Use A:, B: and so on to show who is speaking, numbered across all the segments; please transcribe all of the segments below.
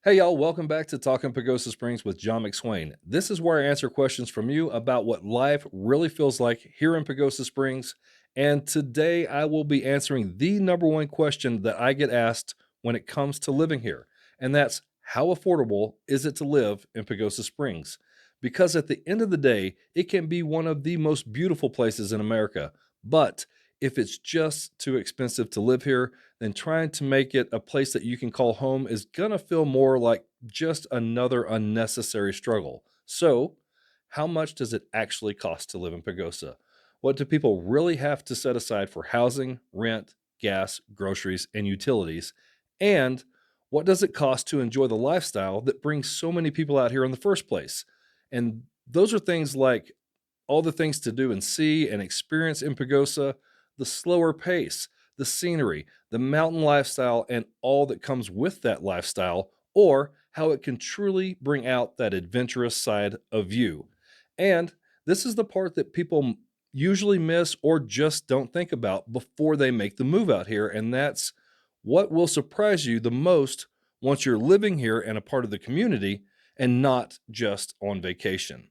A: Hey y'all, welcome back to Talking Pagosa Springs with John McSwain. This is where I answer questions from you about what life really feels like here in Pagosa Springs. And today I will be answering the number one question that I get asked when it comes to living here. And that's how affordable is it to live in Pagosa Springs? Because at the end of the day, it can be one of the most beautiful places in America. But if it's just too expensive to live here, then trying to make it a place that you can call home is going to feel more like just another unnecessary struggle. So, how much does it actually cost to live in Pagosa? What do people really have to set aside for housing, rent, gas, groceries, and utilities? And what does it cost to enjoy the lifestyle that brings so many people out here in the first place? And those are things like all the things to do and see and experience in Pagosa, the slower pace, the scenery, the mountain lifestyle, and all that comes with that lifestyle, or how it can truly bring out that adventurous side of you. And this is the part that people usually miss or just don't think about before they make the move out here. And that's what will surprise you the most once you're living here and a part of the community and not just on vacation.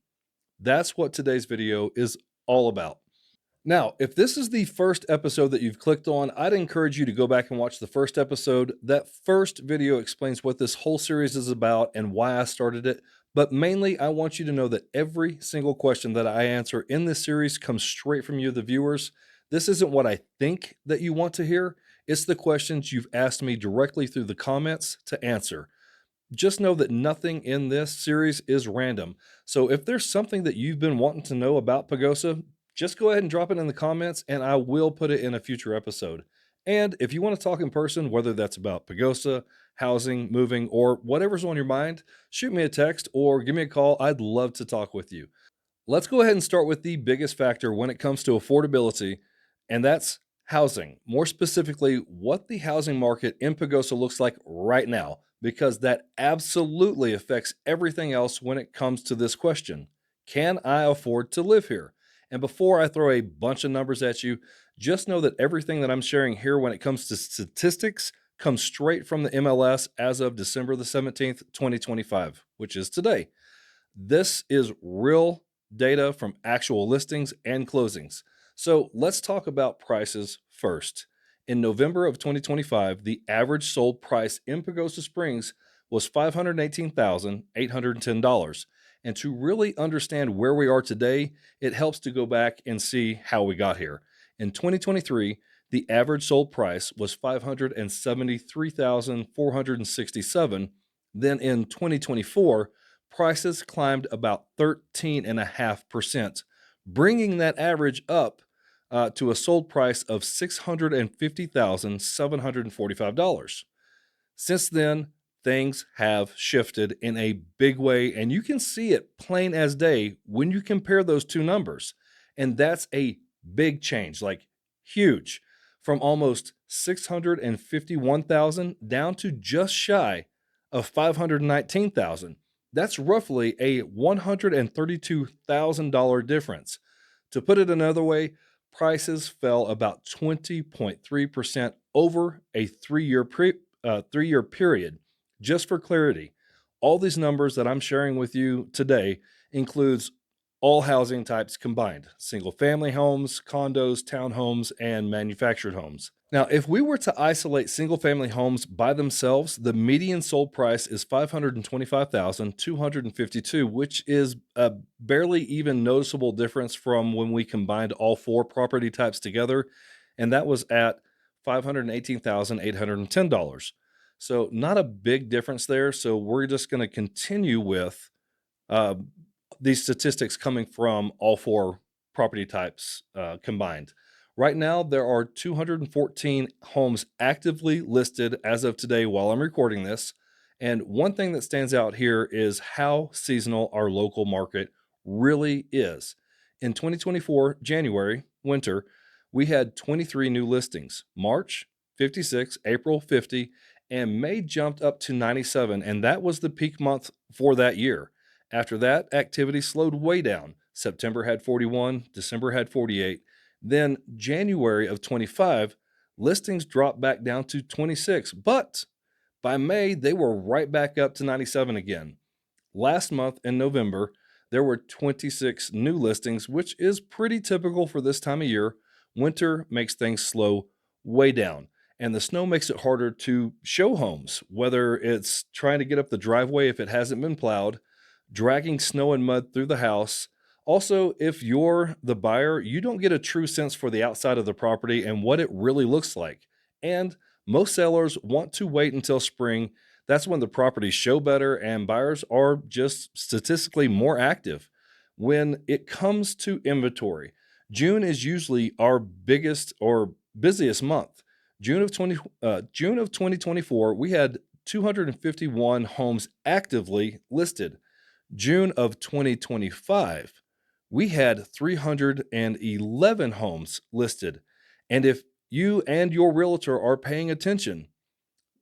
A: That's what today's video is all about. Now, if this is the first episode that you've clicked on, I'd encourage you to go back and watch the first episode. That first video explains what this whole series is about and why I started it. But mainly, I want you to know that every single question that I answer in this series comes straight from you, the viewers. This isn't what I think that you want to hear, it's the questions you've asked me directly through the comments to answer. Just know that nothing in this series is random. So if there's something that you've been wanting to know about Pagosa, just go ahead and drop it in the comments and I will put it in a future episode. And if you want to talk in person, whether that's about Pagosa, housing, moving, or whatever's on your mind, shoot me a text or give me a call. I'd love to talk with you. Let's go ahead and start with the biggest factor when it comes to affordability, and that's housing. More specifically, what the housing market in Pagosa looks like right now, because that absolutely affects everything else when it comes to this question. Can I afford to live here? And before I throw a bunch of numbers at you, just know that everything that I'm sharing here when it comes to statistics comes straight from the MLS as of December the 17th, 2025, which is today. This is real data from actual listings and closings. So let's talk about prices first. In November of 2025, the average sold price in Pagosa Springs was $518,810. And to really understand where we are today, it helps to go back and see how we got here. In 2023, the average sold price was $573,467. Then in 2024, prices climbed about 13.5%, bringing that average up to a sold price of $650,745. Since then, things have shifted in a big way, and you can see it plain as day when you compare those two numbers. And that's a big change, like huge, from almost 651,000 down to just shy of 519,000. That's roughly a $132,000 difference. To put it another way, prices fell about 20.3% over a 3-year period. Just for clarity, all these numbers that I'm sharing with you today includes all housing types combined: single family homes, condos, townhomes, and manufactured homes. Now, if we were to isolate single family homes by themselves, the median sold price is 525,252, which is a barely even noticeable difference from when we combined all four property types together, and that was at $518,810. So, not a big difference there. So, we're just going to continue with uh, these statistics coming from all four property types combined. Right now, there are 214 homes actively listed as of today while I'm recording this. And one thing that stands out here is how seasonal our local market really is. In 2024, January, winter, we had 23 new listings. March, 56, April, 50, and May jumped up to 97. And that was the peak month for that year. After that, activity slowed way down. September had 41, December had 48. Then January of 25, listings dropped back down to 26. But By May, they were right back up to 97 again. Last month in November, there were 26 new listings, which is pretty typical for this time of year. Winter makes things slow way down, and the snow makes it harder to show homes, whether it's trying to get up the driveway if it hasn't been plowed, dragging snow and mud through the house. Also, if you're the buyer, you don't get a true sense for the outside of the property and what it really looks like. And most sellers want to wait until spring. That's when the properties show better and buyers are just statistically more active. When it comes to inventory, June is usually our biggest or busiest month. June of 2024, we had 251 homes actively listed. June of 2025, we had 311 homes listed. And if you and your realtor are paying attention,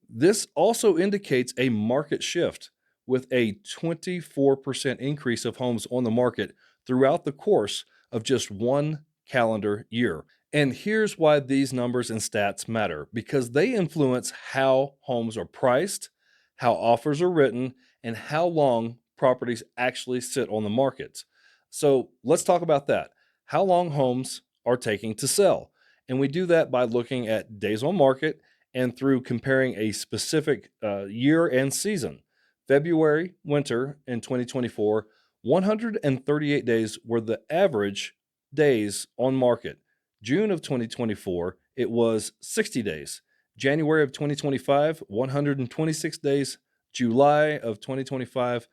A: this also indicates a market shift with a 24% increase of homes on the market throughout the course of just one calendar year. And here's why these numbers and stats matter, because they influence how homes are priced, how offers are written, and how long properties actually sit on the market. So let's talk about that. How long homes are taking to sell. And we do that by looking at days on market and through comparing a specific year and season. February, winter in 2024, 138 days were the average days on market. June of 2024, it was 60 days. January of 2025, 126 days. July of 2025,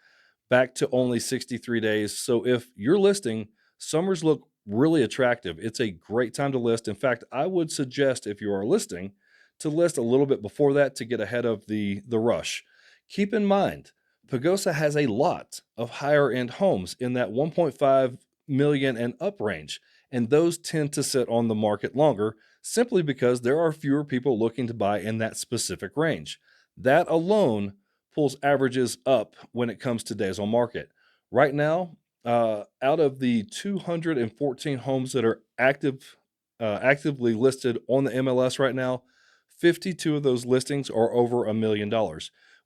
A: back to only 63 days. So if you're listing, summers look really attractive. It's a great time to list. In fact, I would suggest if you are listing to list a little bit before that to get ahead of the rush. Keep in mind, Pagosa has a lot of higher end homes in that 1.5 million and up range, and those tend to sit on the market longer simply because there are fewer people looking to buy in that specific range. That alone pulls averages up when it comes to days on market. Right now, out of the 214 homes that are actively listed on the MLS right now, 52 of those listings are over $1 million,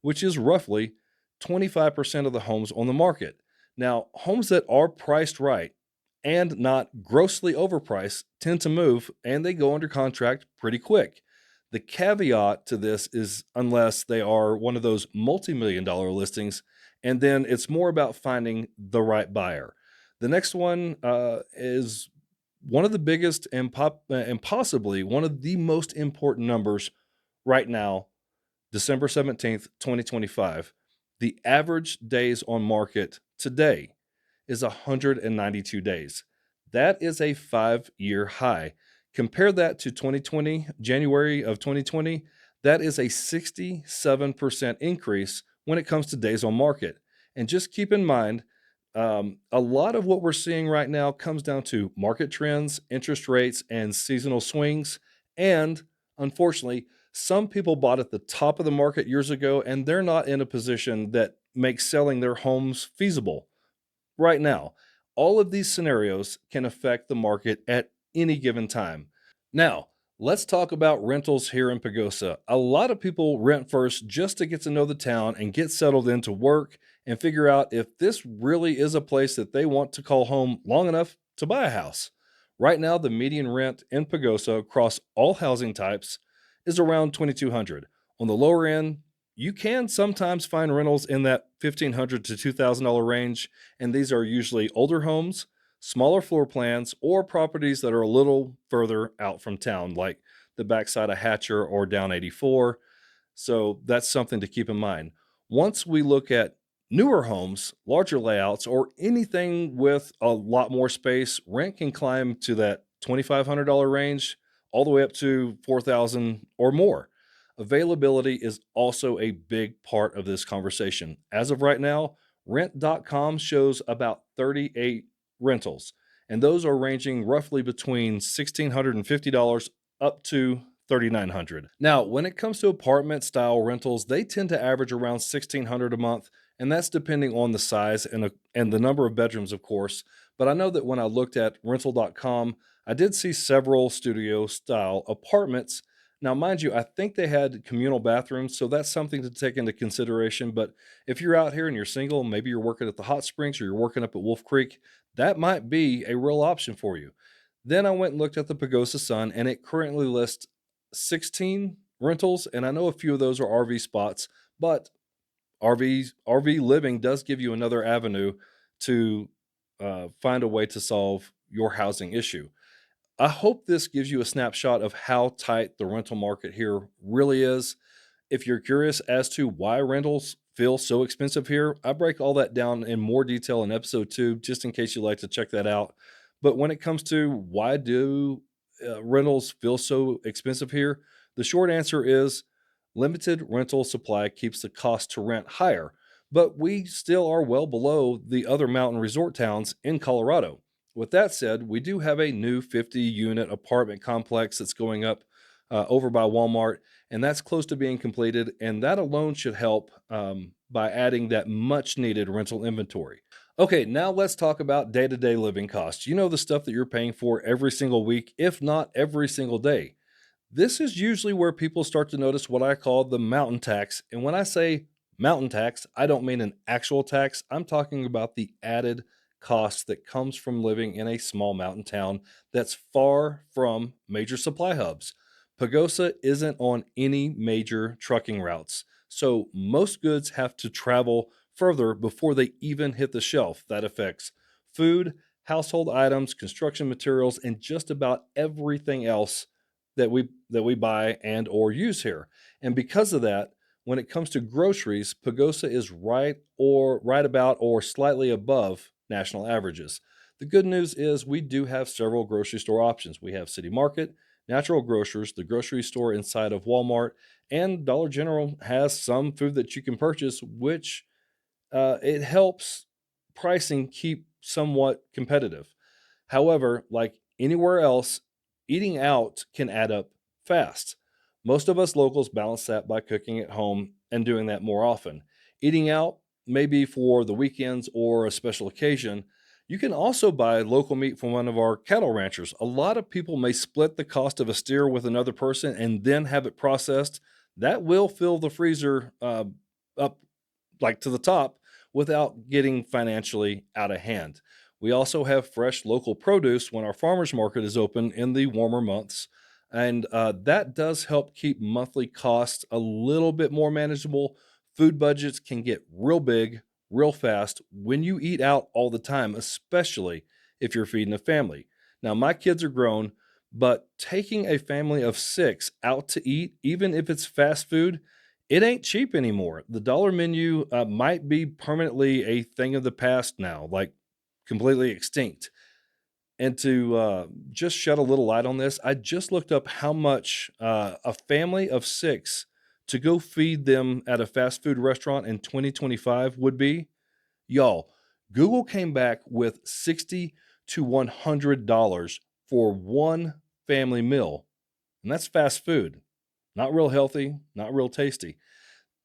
A: which is roughly 25% of the homes on the market. Now, homes that are priced right and not grossly overpriced tend to move and they go under contract pretty quick. The caveat to this is unless they are one of those multi-million dollar listings, and then it's more about finding the right buyer. The next one is one of the biggest and possibly one of the most important numbers right now, December 17th, 2025. The average days on market today is 192 days. That is a 5-year high. Compare that to 2020, January of 2020, that is a 67% increase when it comes to days on market. And just keep in mind, a lot of what we're seeing right now comes down to market trends, interest rates, and seasonal swings. And unfortunately, some people bought at the top of the market years ago, and they're not in a position that makes selling their homes feasible right now. All of these scenarios can affect the market at any given time. Now, let's talk about rentals here in Pagosa. A lot of people rent first just to get to know the town and get settled into work and figure out if this really is a place that they want to call home long enough to buy a house. Right now, the median rent in Pagosa across all housing types is around 2,200. On the lower end, you can sometimes find rentals in that $1,500 to $2,000 range, and these are usually older homes, smaller floor plans, or properties that are a little further out from town, like the backside of Hatcher or down 84. So that's something to keep in mind. Once we look at newer homes, larger layouts, or anything with a lot more space, rent can climb to that $2,500 range all the way up to 4,000 or more. Availability is also a big part of this conversation. As of right now, rent.com shows about 38 rentals, and those are ranging roughly between $1,650 up to 3,900. Now, when it comes to apartment style rentals, they tend to average around 1,600 a month, and that's depending on the size and the number of bedrooms, of course. But I know that when I looked at rental.com, I did see several studio style apartments Now, mind you, I think they had communal bathrooms, so that's something to take into consideration. But if you're out here and you're single, maybe you're working at the hot springs or you're working up at Wolf Creek, that might be a real option for you. Then I went and looked at the Pagosa Sun, and it currently lists 16 rentals, and I know a few of those are RV spots, but RV living does give you another avenue to find a way to solve your housing issue. I hope this gives you a snapshot of how tight the rental market here really is. If you're curious as to why rentals feel so expensive here, I break all that down in more detail in episode 2, just in case you'd like to check that out. But when it comes to why do rentals feel so expensive here, the short answer is limited rental supply keeps the cost to rent higher, but we still are well below the other mountain resort towns in Colorado. With that said, we do have a new 50-unit apartment complex that's going up over by Walmart, and that's close to being completed. And that alone should help by adding that much needed rental inventory. Okay, now let's talk about day to day living costs. You know, the stuff that you're paying for every single week, if not every single day. This is usually where people start to notice what I call the mountain tax. And when I say mountain tax, I don't mean an actual tax. I'm talking about the added cost that comes from living in a small mountain town that's far from major supply hubs. Pagosa isn't on any major trucking routes, so most goods have to travel further before they even hit the shelf. That affects food, household items, construction materials, and just about everything else that we buy and or use here. And because of that, when it comes to groceries, Pagosa is right about or slightly above national averages. The good news is we do have several grocery store options. We have City Market, Natural Grocers, the grocery store inside of Walmart, and Dollar General has some food that you can purchase, which it helps pricing keep somewhat competitive. However, like anywhere else, eating out can add up fast. Most of us locals balance that by cooking at home and doing that more often. Eating out, maybe for the weekends or a special occasion, you can also buy local meat from one of our cattle ranchers. A lot of people may split the cost of a steer with another person and then have it processed. That will fill the freezer up like to the top without getting financially out of hand. We also have fresh local produce when our farmers market is open in the warmer months. And that does help keep monthly costs a little bit more manageable. Food budgets can get real big real fast when you eat out all the time, especially if you're feeding a family. Now, my kids are grown, but taking a family of 6 out to eat, even if it's fast food, it ain't cheap anymore. The dollar menu might be permanently a thing of the past now, like completely extinct. And to just shed a little light on this, I just looked up how much a family of 6 to go feed them at a fast food restaurant in 2025 would be. Y'all, Google came back with 60 to $100 for one family meal. And that's fast food. Not real healthy, not real tasty.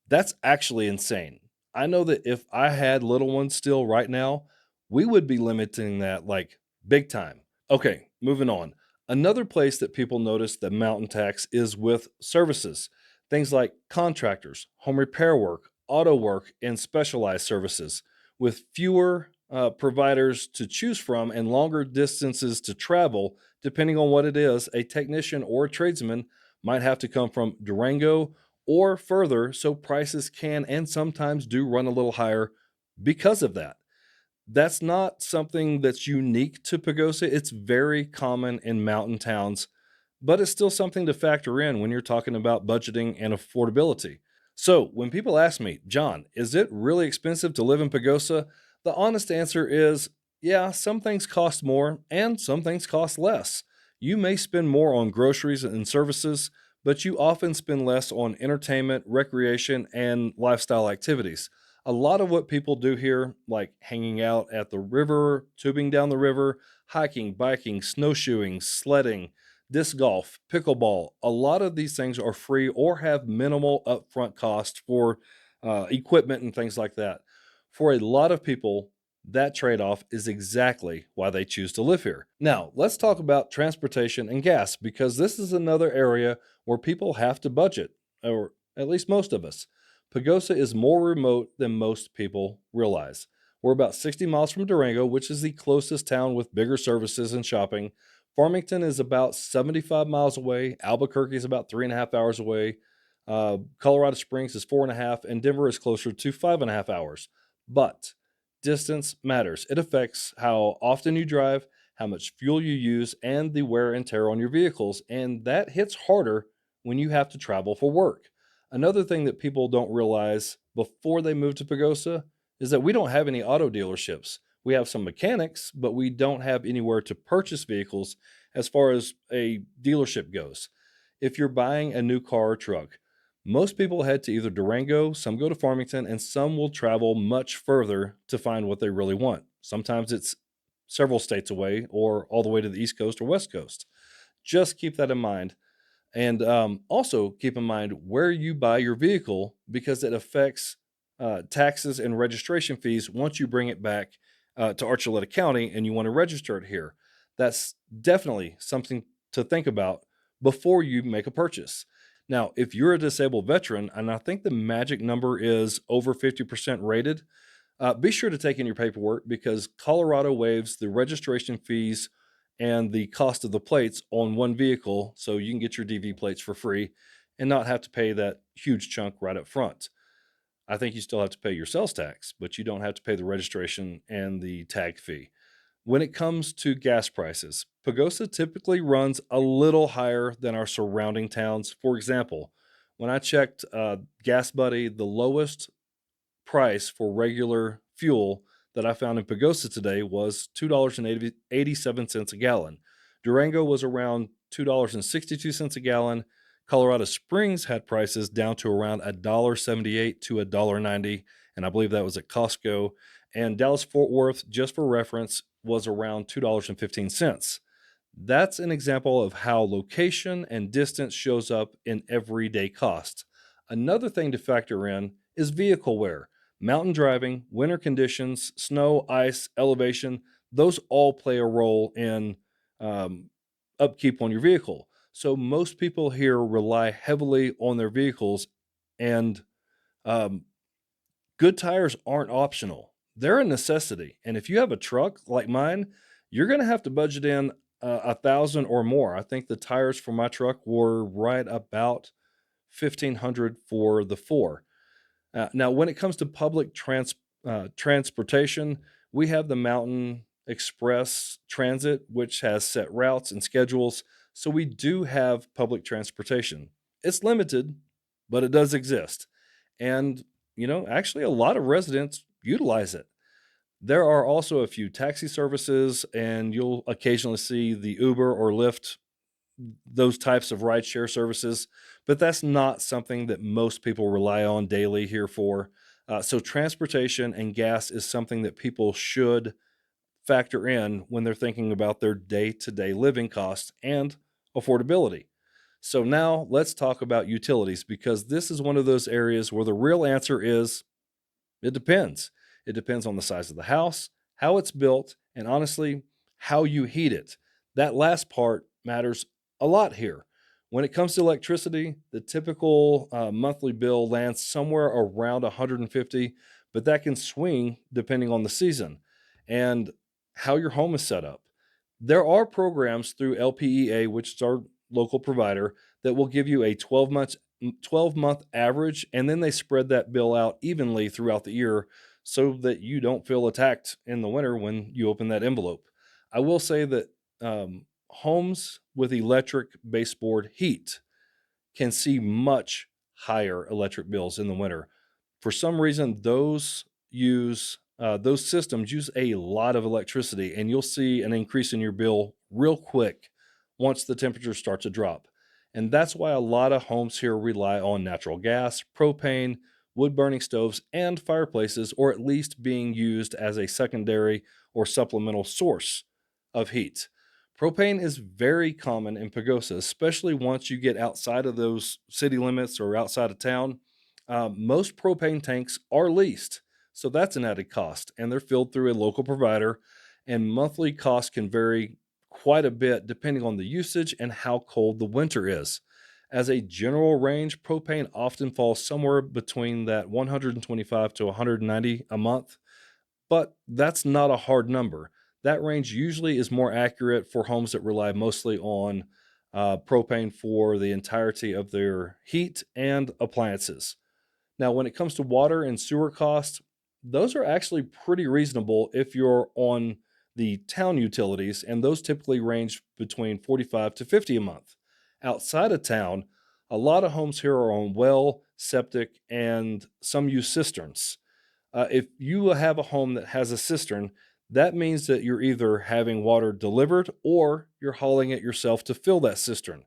A: That's actually insane. I know that if I had little ones still right now, we would be limiting that like big time. Okay, moving on. Another place that people notice the mountain tax is with services. Things like contractors, home repair work, auto work, and specialized services. With fewer providers to choose from and longer distances to travel, depending on what it is, a technician or a tradesman might have to come from Durango or further, so prices can and sometimes do run a little higher because of that. That's not something that's unique to Pagosa. It's very common in mountain towns, but it's still something to factor in when you're talking about budgeting and affordability. So, when people ask me, John, is it really expensive to live in Pagosa? The honest answer is yeah, some things cost more and some things cost less. You may spend more on groceries and services, but you often spend less on entertainment, recreation, and lifestyle activities. A lot of what people do here, like hanging out at the river, tubing down the river, hiking, biking, snowshoeing, sledding, disc golf, pickleball, a lot of these things are free or have minimal upfront cost for equipment and things like that. For a lot of people, That trade off is exactly why they choose to live here. Now, let's talk about transportation and gas because this is another area where people have to budget, or at least most of us. Pagosa is more remote than most people realize. We're about 60 miles from Durango, which is the closest town with bigger services and shopping. Farmington is about 75 miles away. Albuquerque is about 3.5 hours away. Colorado Springs is 4.5, and Denver is closer to 5.5 hours. But distance matters. It affects how often you drive, how much fuel you use, and the wear and tear on your vehicles. And that hits harder when you have to travel for work. Another thing that people don't realize before they move to Pagosa is that we don't have any auto dealerships. We have some mechanics, but we don't have anywhere to purchase vehicles as far as a dealership goes. If you're buying a new car or truck, most people head to either Durango, some go to Farmington, and some will travel much further to find what they really want. Sometimes it's several states away or all the way to the East Coast or West Coast. Just keep that in mind. And also keep in mind where you buy your vehicle because it affects taxes and registration fees once you bring it back to Archuleta County and you want to register it here. That's definitely something to think about before you make a purchase. Now, if you're a disabled veteran, and I think the magic number is over 50% rated, be sure to take in your paperwork because Colorado waives the registration fees and the cost of the plates on one vehicle so you can get your DV plates for free and not have to pay that huge chunk right up front. I think you still have to pay your sales tax, but you don't have to pay the registration and the tag fee. When it comes to gas prices, Pagosa typically runs a little higher than our surrounding towns. For example, when I checked Gas Buddy, the lowest price for regular fuel that I found in Pagosa today was $2.87 a gallon. Durango was around $2.62 a gallon. Colorado Springs had prices down to around $1.78 to $1.90, and I believe that was at Costco. And Dallas Fort Worth, just for reference, was around $2.15. That's an example of how location and distance shows up in everyday costs. Another thing to factor in is vehicle wear. Mountain driving, winter conditions, snow, ice, elevation, those all play a role in um, upkeep on your vehicle. So most people here rely heavily on their vehicles, and um, good tires aren't optional. They're a necessity. And if you have a truck like mine, you're going to have to budget in 1,000 or more. I think the tires for my truck were right about 1,500 for the four. Now, when it comes to transportation, we have the Mountain Express Transit, which has set routes and schedules. So we do have public transportation. It's limited, but it does exist. And, actually, a lot of residents utilize it. There are also a few taxi services, and you'll occasionally see the Uber or Lyft, those types of rideshare services, but that's not something that most people rely on daily here for. So, transportation and gas is something that people should factor in when they're thinking about their day to day living costs and affordability. So, now let's talk about utilities because this is one of those areas where the real answer is it depends. It depends on the size of the house, how it's built, and honestly, how you heat it. That last part matters a lot here. When it comes to electricity, the typical monthly bill lands somewhere around 150, but that can swing depending on the season and how your home is set up. There are programs through LPEA, which is our local provider, that will give you a 12-month average, and then they spread that bill out evenly throughout the year so that you don't feel attacked in the winter when you open that envelope. I will say that homes with electric baseboard heat can see much higher electric bills in the winter. For some reason, those systems use a lot of electricity, and you'll see an increase in your bill real quick once the temperatures start to drop. And that's why a lot of homes here rely on natural gas, propane, wood burning stoves, and fireplaces, or at least being used as a secondary or supplemental source of heat. Propane is very common in Pagosa, especially once you get outside of those city limits or outside of town. Most propane tanks are leased, So that's an added cost, and they're filled through a local provider, and monthly costs can vary quite a bit depending on the usage and how cold the winter is. As a general range, propane often falls somewhere between that 125 to 190 a month, but that's not a hard number. That range usually is more accurate for homes that rely mostly on propane for the entirety of their heat and appliances. Now, when it comes to water and sewer costs, those are actually pretty reasonable if you're on the town utilities, and those typically range between 45 to 50 a month. Outside of town, a lot of homes here are on well, septic, and some use cisterns. If you have a home that has a cistern, that means that you're either having water delivered or you're hauling it yourself to fill that cistern.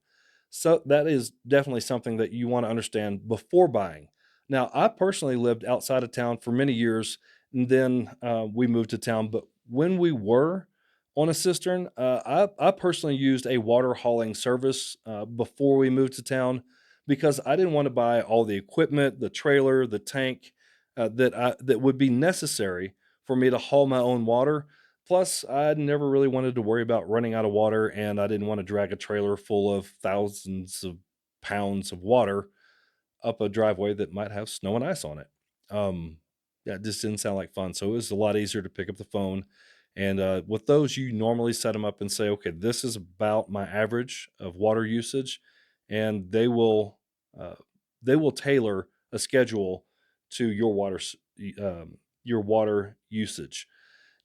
A: So that is definitely something that you want to understand before buying. Now, I personally lived outside of town for many years, and then we moved to town. But when we were on a cistern, I personally used a water hauling service before we moved to town because I didn't want to buy all the equipment, the trailer, the tank, that would be necessary for me to haul my own water. Plus, I never really wanted to worry about running out of water, and I didn't want to drag a trailer full of thousands of pounds of water up a driveway that might have snow and ice on it. Um, that just didn't sound like fun. So it was a lot easier to pick up the phone. And with those, you normally set them up and say, okay, this is about my average of water usage, and uh, they will tailor a schedule to your water usage.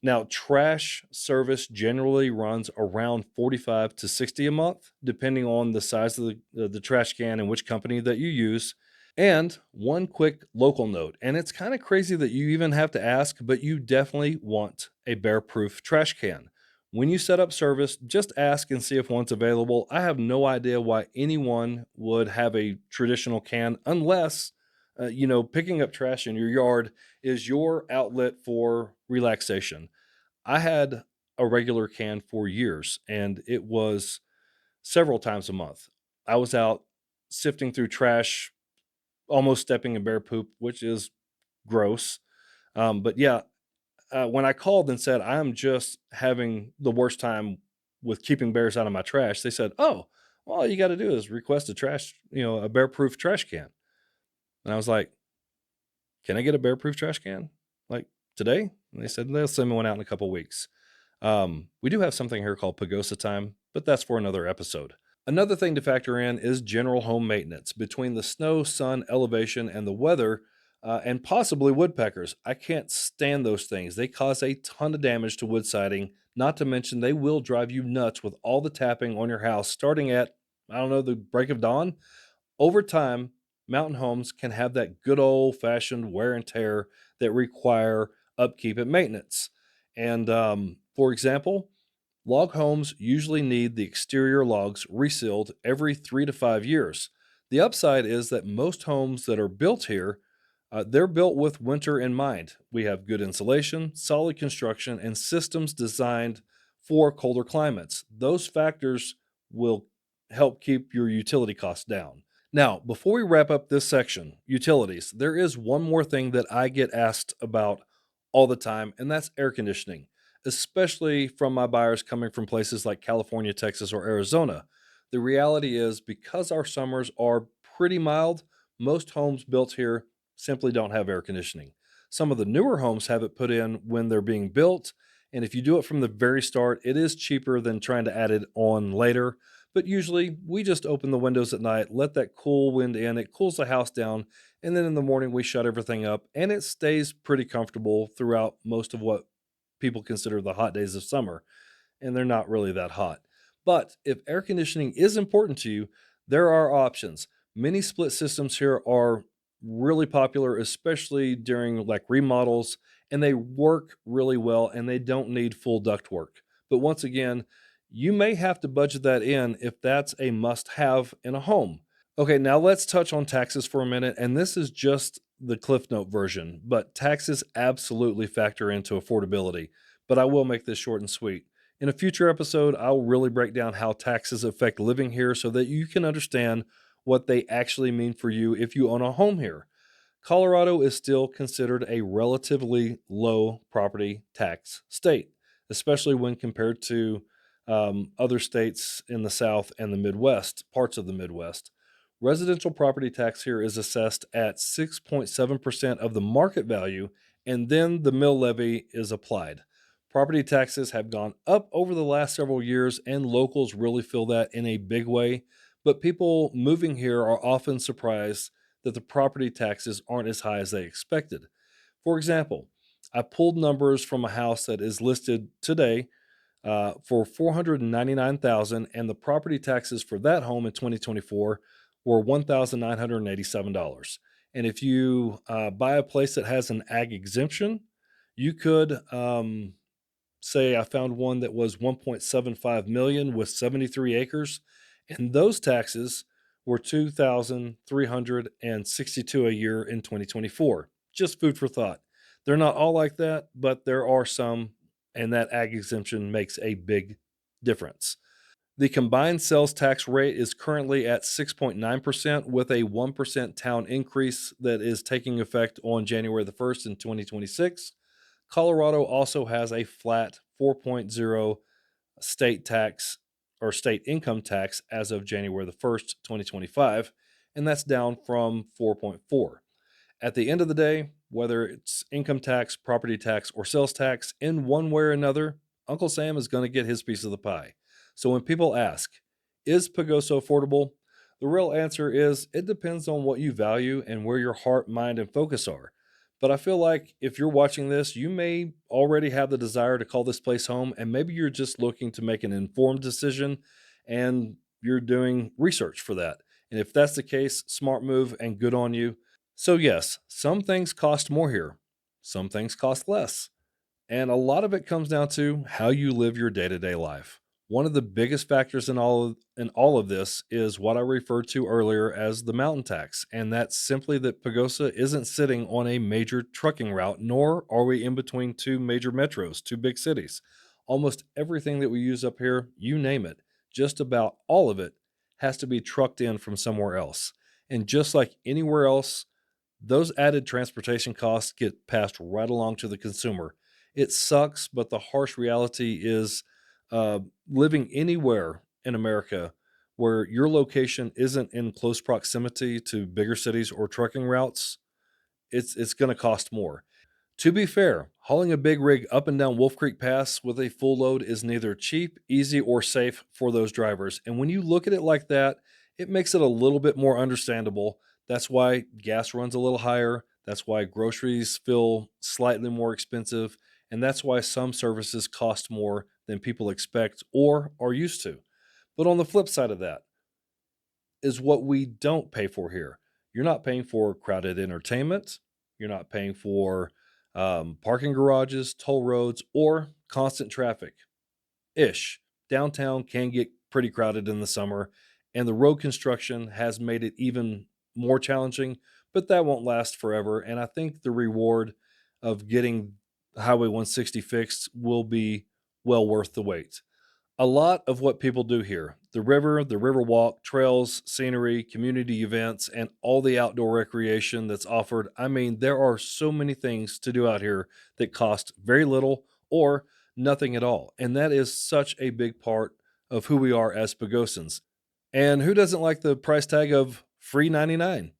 A: Now, trash service generally runs around 45 to 60 a month, depending on the size of the trash can and which company that you use. And one quick local note, and it's kind of crazy that you even have to ask, but you definitely want a bear proof trash can. When you set up service, just ask and see if one's available. I have no idea why anyone would have a traditional can unless, picking up trash in your yard is your outlet for relaxation. I had a regular can for years, and it was several times a month. I was out sifting through trash, almost stepping in bear poop, which is gross. But yeah, when I called and said I'm just having the worst time with keeping bears out of my trash, they said, "Oh, well, all you got to do is request a bear proof trash can." And I was like, "Can I get a bear proof trash can like today?" And they said they'll send me one out in a couple weeks. We do have something here called Pagosa time, but that's for another episode. Another thing to factor in is general home maintenance between the snow, sun, elevation, and the weather, and possibly woodpeckers. I can't stand those things. They cause a ton of damage to wood siding, not to mention they will drive you nuts with all the tapping on your house starting at, I don't know, the break of dawn. Over time, mountain homes can have that good old fashioned wear and tear that require upkeep and maintenance. And for example, log homes usually need the exterior logs resealed every 3 to 5 years. The upside is that most homes that are built here, they're built with winter in mind. We have good insulation, solid construction, and systems designed for colder climates. Those factors will help keep your utility costs down. Now, before we wrap up this section, utilities, there is one more thing that I get asked about all the time, and that's air conditioning, especially from my buyers coming from places like California, Texas, or Arizona. The reality is, because our summers are pretty mild, most homes built here simply don't have air conditioning. Some of the newer homes have it put in when they're being built, and if you do it from the very start, it is cheaper than trying to add it on later. But usually, we just open the windows at night, let that cool wind in, it cools the house down, and then in the morning, we shut everything up, and it stays pretty comfortable throughout most of what people consider the hot days of summer, and they're not really that hot. But if air conditioning is important to you, there are options. Many split systems here are really popular, especially during like remodels, and they work really well and they don't need full duct work. But once again, you may have to budget that in if that's a must have in a home. Okay, now let's touch on taxes for a minute. And this is just the Cliff Note version, but taxes absolutely factor into affordability. But I will make this short and sweet. In a future episode, I'll really break down how taxes affect living here so that you can understand what they actually mean for you if you own a home here. Colorado is still considered a relatively low property tax state, especially when compared to other states in the South and the Midwest, parts of the Midwest. Residential property tax here is assessed at 6.7% of the market value, and then the mill levy is applied. Property taxes have gone up over the last several years, and locals really feel that in a big way. But people moving here are often surprised that the property taxes aren't as high as they expected. For example, I pulled numbers from a house that is listed today for 499,000, and the property taxes for that home in 2024 were $1,987. And if you buy a place that has an ag exemption, you could say I found one that was 1.75 million with 73 acres, and those taxes were 2,362 a year in 2024. Just food for thought. They're not all like that, but there are some, and that ag exemption makes a big difference. The combined sales tax rate is currently at 6.9% with a 1% town increase that is taking effect on January the 1st in 2026. Colorado also has a flat 4.0 state tax or state income tax as of January the 1st, 2025, and that's down from 4.4. At the end of the day, whether it's income tax, property tax, or sales tax, in one way or another, Uncle Sam is going to get his piece of the pie. So when people ask, is Pagosa affordable? The real answer is it depends on what you value and where your heart, mind, and focus are. But I feel like if you're watching this, you may already have the desire to call this place home, and maybe you're just looking to make an informed decision and you're doing research for that. And if that's the case, smart move and good on you. So, yes, some things cost more here, some things cost less. And a lot of it comes down to how you live your day to day life. One of the biggest factors in all of this is what I referred to earlier as the mountain tax, and that's simply that Pagosa isn't sitting on a major trucking route, nor are we in between two major metros, two big cities. Almost everything that we use up here, you name it, just about all of it has to be trucked in from somewhere else. And just like anywhere else, those added transportation costs get passed right along to the consumer. It sucks, but the harsh reality is uh, living anywhere in America where your location isn't in close proximity to bigger cities or trucking routes, it's going to cost more. To be fair, hauling a big rig up and down Wolf Creek Pass with a full load is neither cheap, easy, or safe for those drivers. And when you look at it like that, it makes it a little bit more understandable. That's why gas runs a little higher. That's why groceries feel slightly more expensive. And that's why some services cost more than people expect or are used to. But on the flip side of that, is what we don't pay for here. You're not paying for crowded entertainment. You're not paying for parking garages, toll roads, or constant traffic. Ish. Downtown can get pretty crowded in the summer, and the road construction has made it even more challenging, but that won't last forever. And I think the reward of getting Highway 160 fixed will be well worth the wait. A lot of what people do here, the river walk, trails, scenery, community events, and all the outdoor recreation that's offered. I mean, there are so many things to do out here that cost very little or nothing at all. And that is such a big part of who we are as Pagosans. And who doesn't like the price tag of free 99?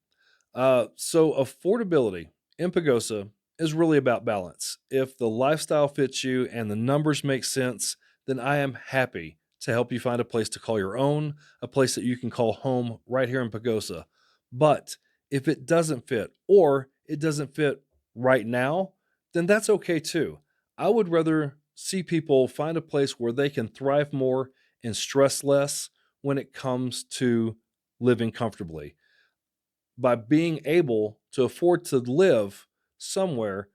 A: So affordability in Pagosa is really about balance. If the lifestyle fits you and the numbers make sense, then I am happy to help you find a place to call your own, a place that you can call home right here in Pagosa. But if it doesn't fit or it doesn't fit right now, then that's okay too. I would rather see people find a place where they can thrive more and stress less when it comes to living comfortably by being able to afford to live somewhere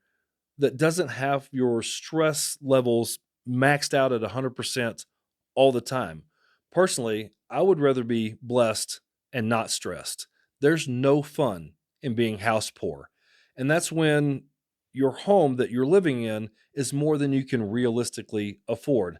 A: that doesn't have your stress levels maxed out at 100% all the time. Personally, I would rather be blessed and not stressed. There's no fun in being house poor. And that's when your home that you're living in is more than you can realistically afford,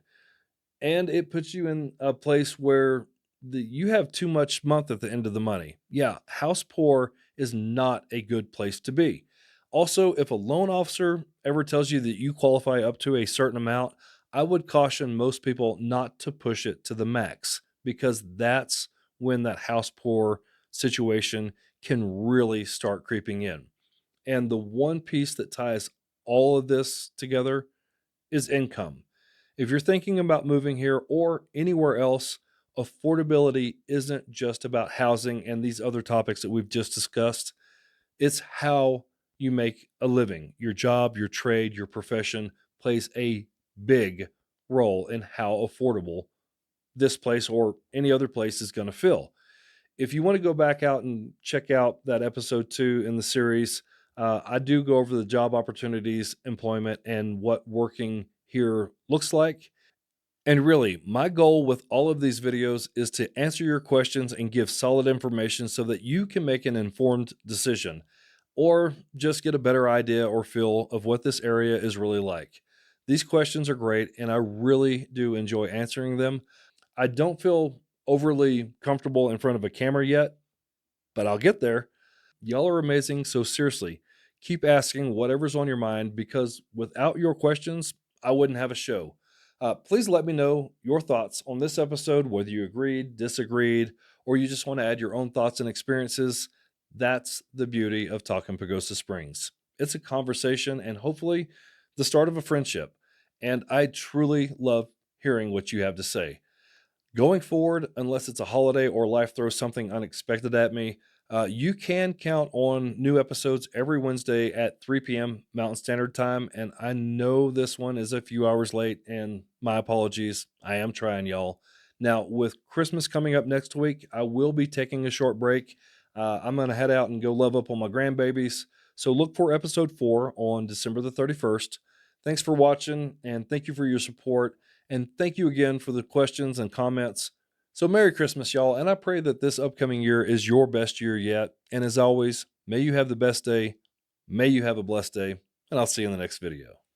A: and it puts you in a place where you have too much month at the end of the money. Yeah, house poor is not a good place to be. Also, if a loan officer ever tells you that you qualify up to a certain amount, I would caution most people not to push it to the max because that's when that house poor situation can really start creeping in. And the one piece that ties all of this together is income. If you're thinking about moving here or anywhere else, affordability isn't just about housing and these other topics that we've just discussed. It's how you make a living. Your job, your trade, your profession plays a big role in how affordable this place or any other place is going to feel. If you want to go back out and check out that episode 2 in the series, I do go over the job opportunities, employment, and what working here looks like. And really, my goal with all of these videos is to answer your questions and give solid information so that you can make an informed decision or just get a better idea or feel of what this area is really like. These questions are great, and I really do enjoy answering them. I don't feel overly comfortable in front of a camera yet, but I'll get there. Y'all are amazing. So, seriously, keep asking whatever's on your mind because without your questions, I wouldn't have a show. Please let me know your thoughts on this episode, whether you agreed, disagreed, or you just want to add your own thoughts and experiences. That's the beauty of Talking Pagosa Springs. It's a conversation and hopefully the start of a friendship. And I truly love hearing what you have to say. Going forward, unless it's a holiday or life throws something unexpected at me, you can count on new episodes every Wednesday at 3 p.m. Mountain Standard Time. And I know this one is a few hours late, and my apologies. I am trying, y'all. Now, with Christmas coming up next week, I will be taking a short break. I'm going to head out and go love up on my grandbabies. So look for episode 4 on December the 31st. Thanks for watching, and thank you for your support. And thank you again for the questions and comments. So, Merry Christmas, y'all. And I pray that this upcoming year is your best year yet. And as always, may you have the best day. May you have a blessed day. And I'll see you in the next video.